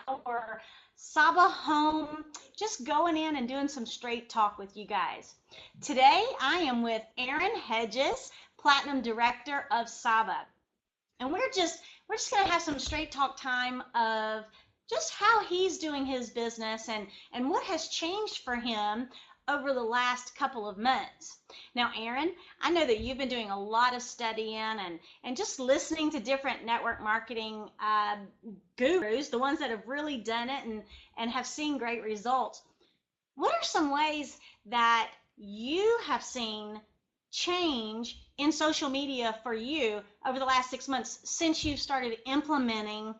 our Saba home, just going in and doing some straight talk with you guys. Today I am with Aaron Hedges, Platinum Director of Saba. And we're just gonna have some straight talk time of just how he's doing his business and what has changed for him over the last couple of months. Now, Aaron, I know that you've been doing a lot of studying and just listening to different network marketing gurus, the ones that have really done it and have seen great results. What are some ways that you have seen change in social media for you over the last 6 months since you've started implementing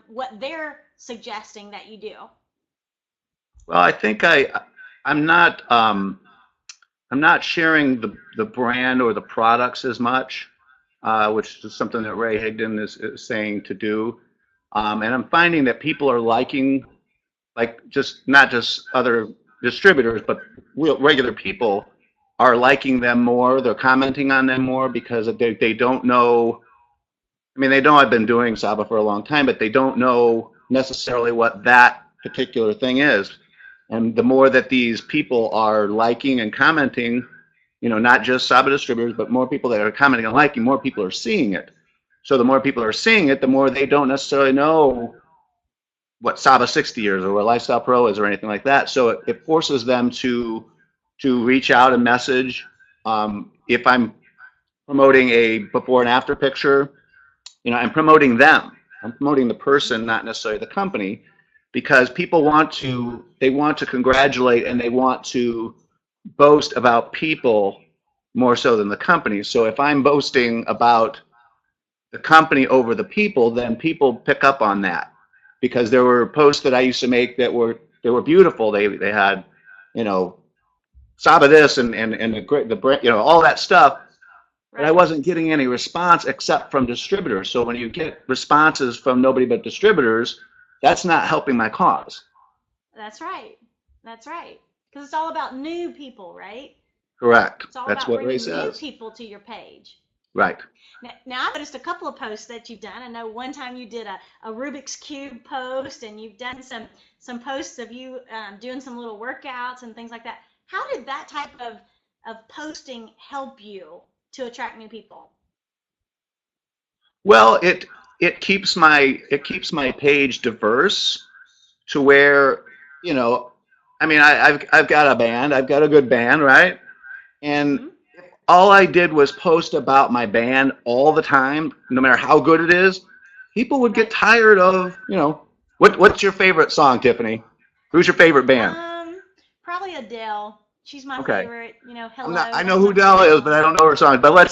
what they're suggesting that you do? Well, I think I'm not I'm not sharing the brand or the products as much, which is something that Ray Higdon is saying to do. And I'm finding that people are liking, like, just not just other distributors, but regular people are liking them more. They're commenting on them more because they don't know. I mean, they know I've been doing Saba for a long time, but they don't know necessarily what that particular thing is. And the more that these people are liking and commenting, not just Saba distributors, but more people that are commenting and liking, more people are seeing it. So the more people are seeing it, the more they don't necessarily know what Saba 60 years or what Lifestyle Pro is or anything like that. So it forces them to reach out and message. If I'm promoting a before and after picture, I'm promoting them. I'm promoting the person, not necessarily the company, because people want to congratulate and they want to boast about people more so than the company. So if I'm boasting about the company over the people, then people pick up on that, because there were posts that I used to make that were beautiful. They had, Saba this and the brand, all that stuff. But I Right. wasn't getting any response except from distributors. So when you get responses from nobody but distributors, that's not helping my cause. That's right. That's right. Because it's all about new people, right? Correct. It's all That's about what Ray bringing new says. people to your page. Right. Now, I've noticed a couple of posts that you've done. I know one time you did a Rubik's Cube post, and you've done some posts of you doing some little workouts and things like that. How did that type of posting help you to attract new people? Well, it keeps my page diverse to where, I mean, I've got a band, I've got a good band, right? And Hmm. all I did was post about my band all the time, no matter how good it is. People would get Right. tired of, what's your favorite song, Tiffany? Who's your favorite band? Um, Probably Adele. She's my Okay. favorite. I Hello. know That's who my Dell favorite is, but I song. don't know her songs. But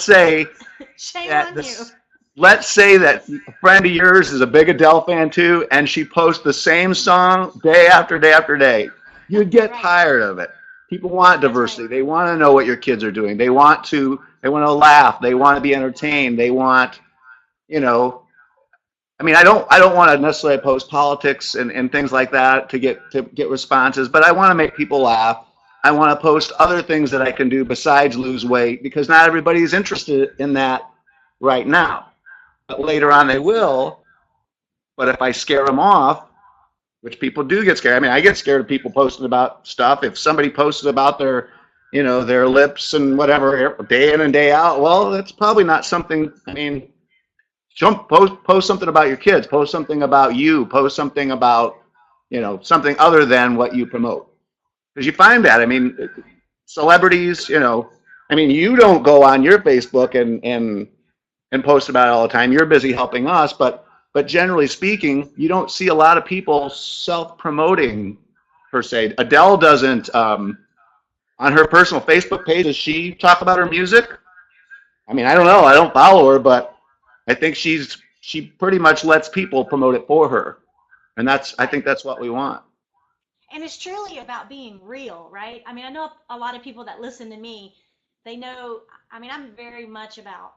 Shame that on you. this, let's say that a friend of yours is a big Adele fan too, and she posts the same song day after day after day. You'd get Right. tired of it. People want That's right. diversity. They want to know what your kids are doing. They want to laugh. They want to be entertained. They want, you know, I mean, I don't want to necessarily post politics and things like that to get responses, but I want to make people laugh. I want to post other things that I can do besides lose weight, because not everybody is interested in that right now. But later on Right. they will. But if I scare them off, which people do get scared. I mean, I get scared of people posting about stuff. If somebody posts about their lips and whatever day in and day out, well, that's probably not something. I mean, post something about your kids, post something about you, post something about, something other than what you promote. Because you find that, I mean, celebrities, I mean, you don't go on your Facebook and post about it all the time. You're busy helping us, but generally speaking, you don't see a lot of people self-promoting per se. Adele doesn't, on her personal Facebook page, does she talk about her music? I mean, I don't know. I don't follow her, but I think she pretty much lets people promote it for her, and I Right. think that's what we want. And it's truly about being real, right? I mean, I know a lot of people that listen to me, they know, I mean, I'm very much about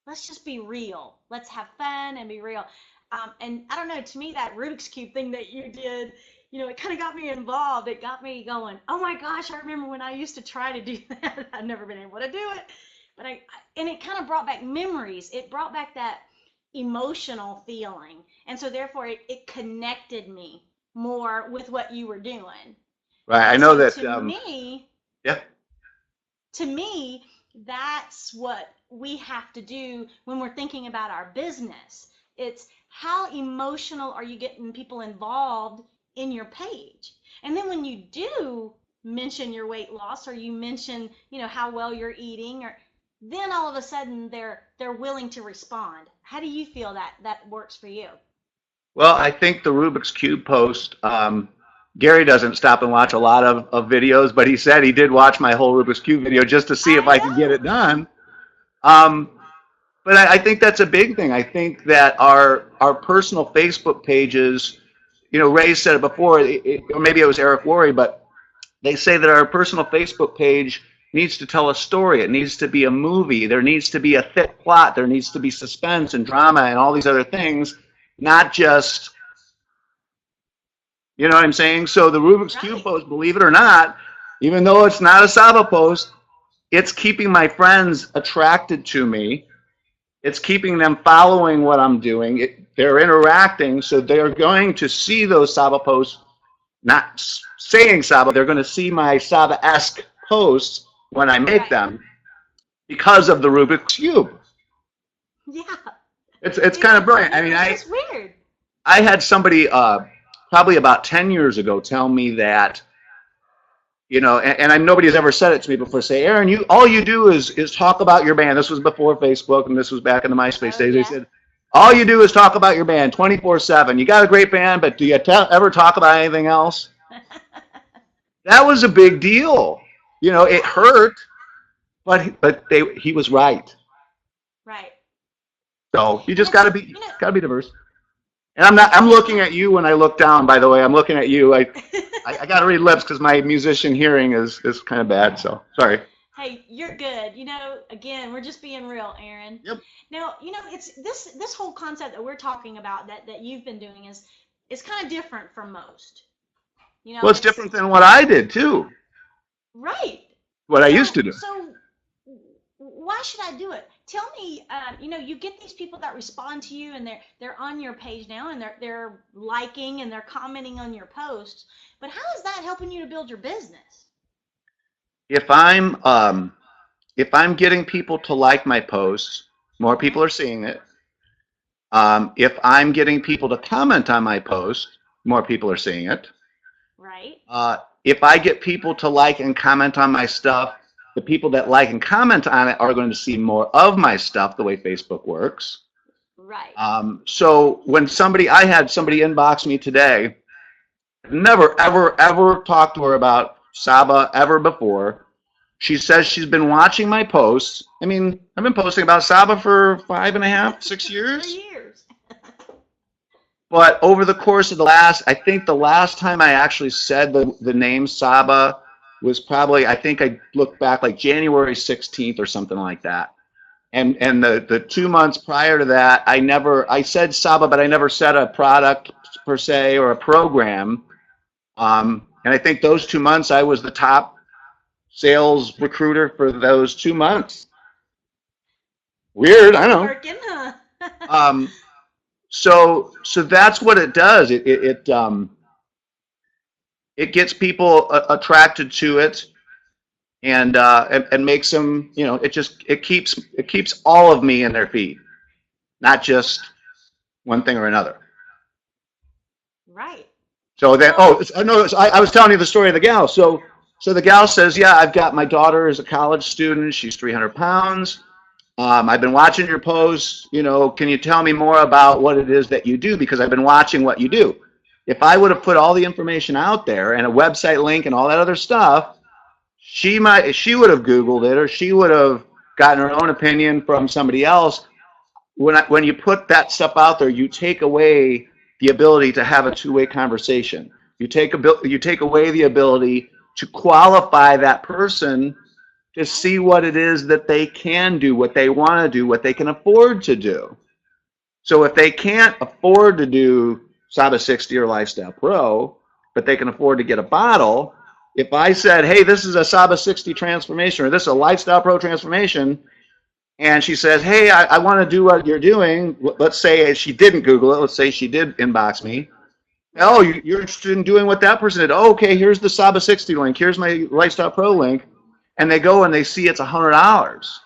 let's just be real. Let's have fun and be real. And I don't know, to me, that Rubik's Cube thing that you did, it kind of got me involved. It got me going, oh my gosh, I remember when I used to try to do that. I've never been able to do it. And it kind of brought back memories. It brought back that emotional feeling. And so therefore it connected me more with what you were doing. Right. I And know so that. Yeah. to me, that's what we have to do when we're thinking about our business. It's how emotional are you getting people involved in your page? And then when you do mention your weight loss, or you mention, how well you're eating, or then all of a sudden they're willing to respond. How do you feel that works for you? Well, I think the Rubik's Cube post, Gary doesn't stop and watch a lot of videos, but he said he did watch my whole Rubik's Cube video just to see if I I could get know. it done. Um, but I think that's a big thing. I think that our personal Facebook pages, Ray said it before, or maybe it was Eric Worre, but they say that our personal Facebook page needs to tell a story. It needs to be a movie. There needs to be a thick plot. There needs to be suspense and drama and all these other things, not just, you know what I'm saying? So the Rubik's Cube Right. post, believe it or not, even though it's not a Saba post, it's keeping my friends attracted to me. It's keeping them following what I'm doing. They're interacting, so they're going to see those Saba posts, not saying Saba, they're going to see my Saba-esque posts when I make Right. them because of the Rubik's Cube. Yeah. It's kind of brilliant. I mean, It's just weird. I had somebody probably about 10 years ago tell me that, and nobody has ever said it to me before, say, Aaron, all you do is talk about your band. This was before Facebook, and this was back in the MySpace days. They said, all you do is talk about your band 24/7. You got a great band, but do you ever talk about anything else? That was a big deal. It hurt, but he was right. Right. So you just got to be diverse. And It's I'm looking at you when I look down, by the way. I'm looking at you. I got to read lips because my musician hearing is kind of bad. So sorry. Hey, you're good. Again, we're just being real, Aaron. Yep. Now, it's this whole concept that we're talking about that you've been doing is kind of different from most. Well, it's different than what I did too. Right. What I used to do. So why should I do it? Tell me, you get these people that respond to you, and they're on your page now, and they're liking and they're commenting on your posts. But how is that helping you to build your business? If I'm getting people to like my posts, more people are seeing it. If I'm getting people to comment on my post, more people are seeing it. Right. If I get people to like and comment on my stuff, the people that like and comment on it are going to see more of my stuff, the way Facebook works. Right. So when I had somebody inbox me today, never, ever, ever talked to her about Saba ever before. She says she's been watching my posts. I mean, I've been posting about Saba for 5.5, 6 years. 3 years. But over the course of I think the last time I actually said the name Saba was probably, I think I looked back like January 16th or something like that. And the 2 months prior to that, I said Saba, but I never said a product per se or a program. And I think those 2 months I was the top sales recruiter for those 2 months. Weird, I know. Working, huh? So that's what it does. It gets people attracted to it, and makes them, it keeps all of me in their feed, not just one thing or another. Right. So then, I was telling you the story of the gal. So the gal says, yeah, I've got my daughter is a college student. She's 300 pounds. I've been watching your posts. Can you tell me more about what it is that you do? Because I've been watching what you do. If I would have put all the information out there and a website link and all that other stuff, she would have Googled it, or she would have gotten her own opinion from somebody else. When you put that stuff out there, you take away the ability to have a two-way conversation. You take away the ability to qualify that person to see what it is that they can do, what they want to do, what they can afford to do. So if they can't afford to do Saba 60 or Lifestyle Pro, but they can afford to get a bottle, if I said, hey, this is a Saba 60 transformation, or this is a Lifestyle Pro transformation, and she says, hey, I want to do what you're doing. Let's say she didn't Google it. Let's say she did inbox me. Oh, Right. you're interested in doing what that person did. Oh, okay, here's the Saba 60 link. Here's my Lifestyle Pro link. And they go and they see it's $100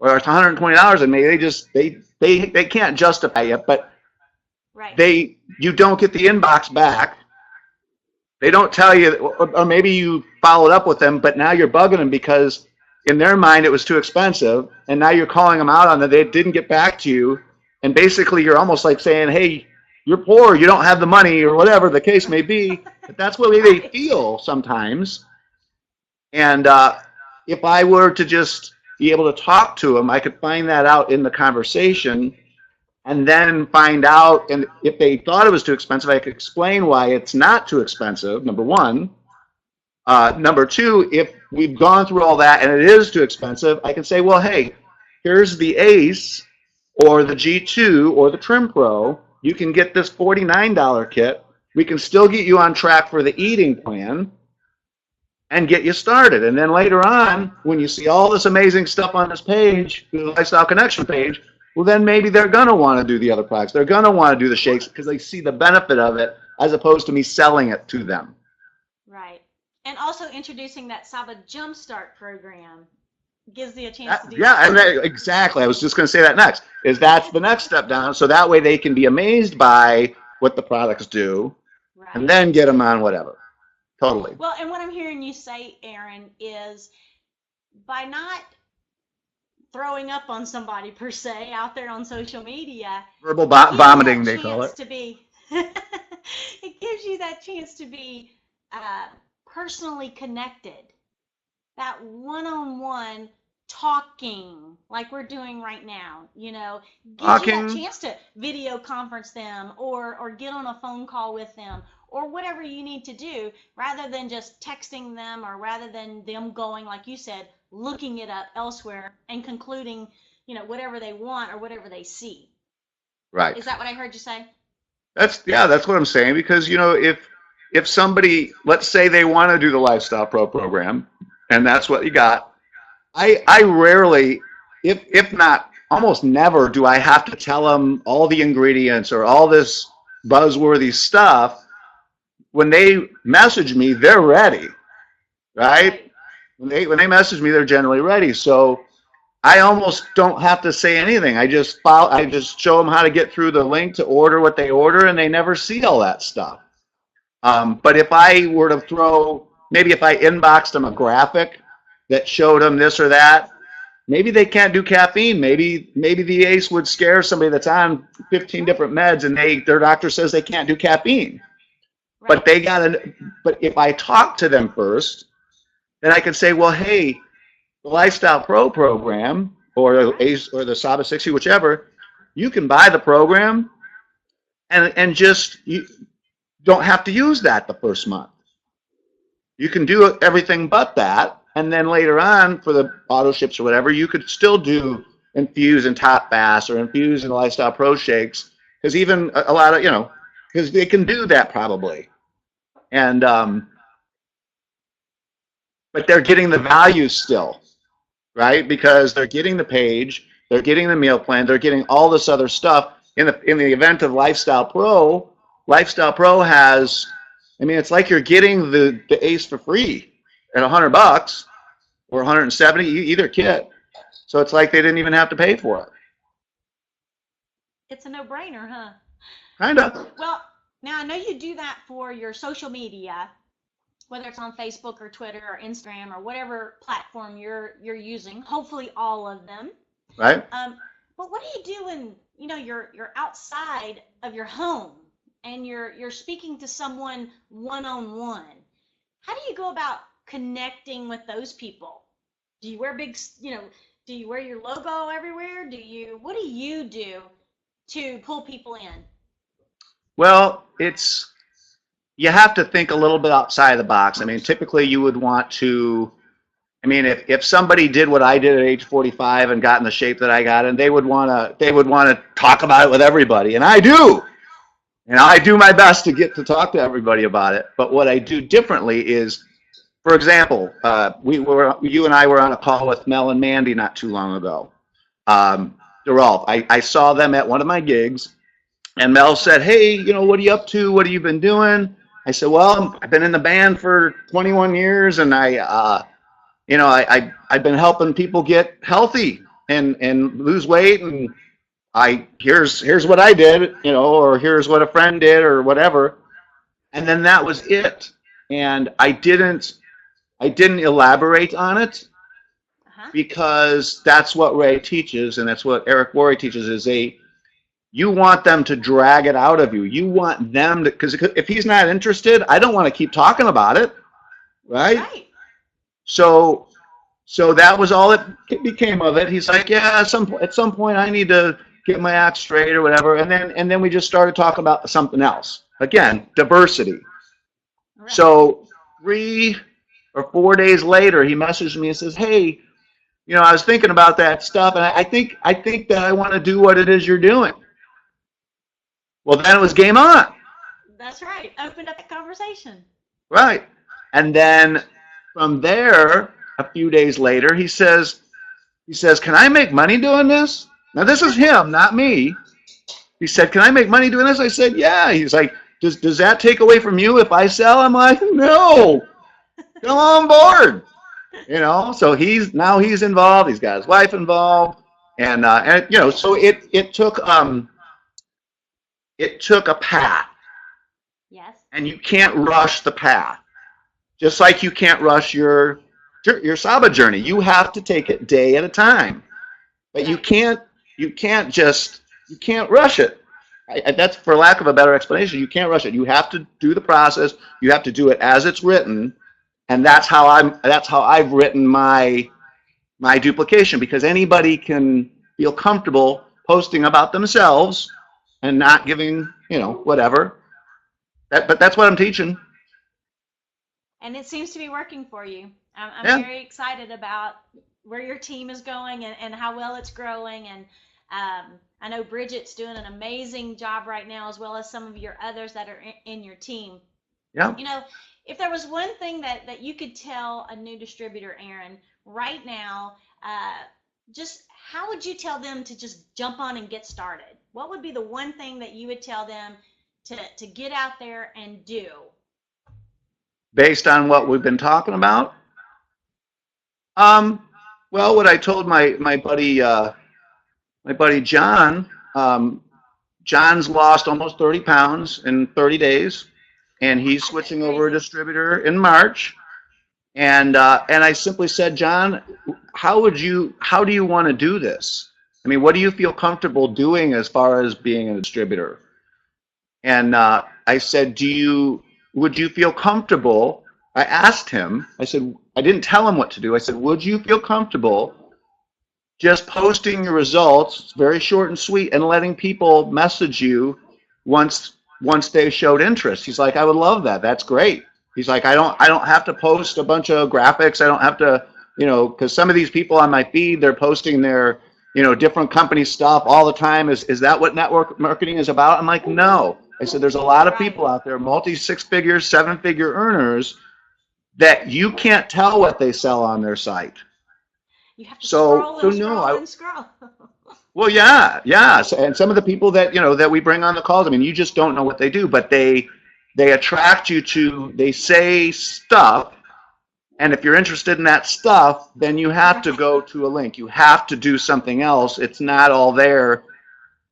or it's $120, and they can't justify it, but Right. you don't get the inbox back. They don't tell you, or maybe you followed up with them, but now you're bugging them because in their mind it was too expensive, and now you're calling them out on that they didn't get back to you, and basically you're almost like saying, hey, you're poor, you don't have the money, or whatever the case may be. But that's what they Right. feel sometimes. And if I were to just be able to talk to them, I could find that out in the conversation and then find out, and if they thought it was too expensive, I could explain why it's not too expensive, number one. Number two, if we've gone through all that and it is too expensive, I can say, well, hey, here's the Ace or the G2 or the Trim Pro. You can get this $49 kit. We can still get you on track for the eating plan and get you started. And then later on, when you see all this amazing stuff on this page, the Lifestyle Connection page, well, then maybe they're going to want to do the other products. They're going to want to do the shakes because they see the benefit of it as opposed to me selling it to them. Right. And also introducing that Saba Jumpstart program gives you a chance to do Yeah, that. and exactly. I was just going to say that next. That's the next step down. So that way they can be amazed by what the products do and Right. then get them on whatever. Totally. Well, and what I'm hearing you say, Aaron, is by not throwing up on somebody per se out there on social media, Verbal it gives you that vomiting, they call chance it. to be it gives you that chance to be personally connected, that one-on-one talking like we're doing right now, gives you that Talking. chance to video conference them or get on a phone call with them or whatever you need to do rather than just texting them or rather than them going, like you said, looking it up elsewhere and concluding, whatever they want or whatever they see. Right. Is that what I heard you say? That's what I'm saying, because if somebody, let's say they want to do the Lifestyle Pro program and that's what you got, I rarely, if not almost never, do I have to tell them all the ingredients or all this buzzworthy stuff. When they message me, they're ready, right? Right. When they message me, they're generally ready. So I almost don't have to say anything. I just show them how to get through the link to order what they order, and they never see all that stuff. But if I were to maybe if I inboxed them a graphic that showed them this or that, maybe they can't do caffeine. Maybe the ACE would scare somebody that's on 15 Right. different meds, and their doctor says they can't do caffeine. Right. But but if I talk to them first, then I can say, well, hey, the Lifestyle Pro program or the Right. ACE or the Saba 60, whichever, you can buy the program and just you don't have to use that the first month. You can do everything but that, and then later on for the auto ships or whatever, you could still do infuse and top fast or infuse and Lifestyle Pro shakes, because even a lot of because they can do that probably, and but they're getting the value still, right? Because they're getting the page, they're getting the meal plan, they're getting all this other stuff. In the event of Lifestyle Pro has, I mean, it's like you're getting the ACE for free at $100 or 170, either kit. So it's like they didn't even have to pay for it. It's a no-brainer, huh? Kind of. Well, now I know you do that for your social media, whether it's on Facebook or Twitter or Instagram or whatever platform you're using. Hopefully, all of them. Right? But what do you do when you're outside of your home and you're speaking to someone one-on-one? How do you go about connecting with those people? Do you wear do you wear your logo everywhere? What do you do to pull people in? Well, you have to think a little bit outside the box. I mean, typically you would want to, I mean, if somebody did what I did at age 45 and got in the shape that I got in, they would want to talk about it with everybody, and I do. And I do my best to get to talk to everybody about it. But what I do differently is, for example, you and I were on a call with Mel and Mandy not too long ago. I saw them at one of my gigs, and Mel said, "Hey, what are you up to? What have you been doing?" I said, "Well, I've been in the band for 21 years, and I've been helping people get healthy and lose weight, and here's what I did, or here's what a friend did, or whatever." And then that was it. And I didn't elaborate on it Uh-huh. because that's what Ray teaches, and that's what Eric Worre teaches, you want them to drag it out of you. You want them to, because if he's not interested, I don't want to keep talking about it, right? Right. So that was all it became of it. He's like, yeah, at some point I need to get my act straight or whatever, and then we just started talking about something else. Again, diversity. Right. So 3 or 4 days later, he messaged me and says, "Hey, I was thinking about that stuff, and I think that I want to do what it is you're doing." Well, then it was game on, That's right. Opened up the conversation. right? And then from there, a few days later, he says, "Can I make money doing this?" Now this is him, not me. He said, "Can I make money doing this?" I said, "Yeah." He's like, "Does that take away from you if I sell?" I'm like, "No, come on board." So he's involved. He's got his wife involved, and so it took a path, Yes. and you can't rush the path. Just like you can't rush your Saba journey. You have to take it day at a time. But you can't rush it. That's, for lack of a better explanation, you can't rush it. You have to do the process. You have to do it as it's written, and that's how I've written my duplication, because anybody can feel comfortable posting about themselves and not giving, whatever. But that's what I'm teaching. And it seems to be working for you. I'm Yeah. very excited about where your team is going and how well it's growing. And I know Bridget's doing an amazing job right now, as well as some of your others that are in your team. Yeah. If there was one thing that you could tell a new distributor, Aaron, right now, just how would you tell them to just jump on and get started? What would be the one thing that you would tell them to get out there and do? Based on what we've been talking about. Well, what I told my buddy John. John's lost almost 30 pounds in 30 days, and he's switching over a Crazy. distributor in March. And I simply said, "John, how do you want to do this? I mean, what do you feel comfortable doing as far as being a distributor?" And I said, would you feel comfortable? I asked him, I said, I didn't tell him what to do. I said, "Would you feel comfortable just posting your results, very short and sweet, and letting people message you once they showed interest?" He's like, "I would love that. That's great." He's like, I don't have to post a bunch of graphics. I don't have to, because some of these people on my feed, they're posting their, different company stuff all the time. Is that what network marketing is about?" I'm like, "No." I said, "There's a lot of people out there, multi 6-figure, 7-figure earners, that you can't tell what they sell on their site." You have to So scroll so and no, scroll and scroll. well, yeah, and some of the people that that we bring on the calls, I mean, you just don't know what they do, but they attract you to. They say stuff, and if you're interested in that stuff, then you have to go to a link. You have to do something else. It's not all there,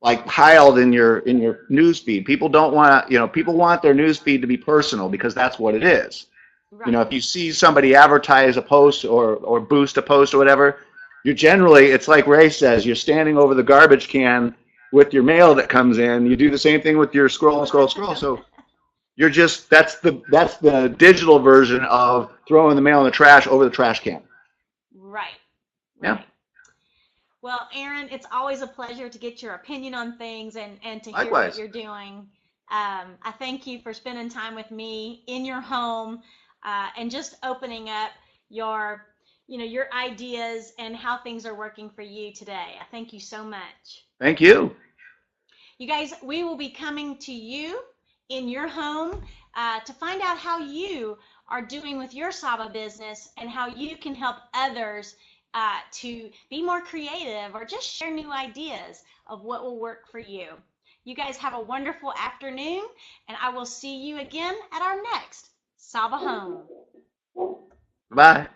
like piled in your news feed. People don't want to. People want their news feed to be personal, because that's what it is. Right. If you see somebody advertise a post or boost a post or whatever, it's like Ray says, you're standing over the garbage can with your mail that comes in. You do the same thing with your scroll and scroll and scroll. So you're just, that's the digital version of throwing the mail in the trash over the trash can. Right. Yeah. Right. Well, Aaron, it's always a pleasure to get your opinion on things and to hear what Likewise. you're doing. I thank you for spending time with me in your home and just opening up your, your ideas and how things are working for you today. I thank you so much. Thank you. You guys, we will be coming to you in your home to find out how you are doing with your Saba business and how you can help others to be more creative or just share new ideas of what will work for you. You guys have a wonderful afternoon, and I will see you again at our next Saba Home. Bye.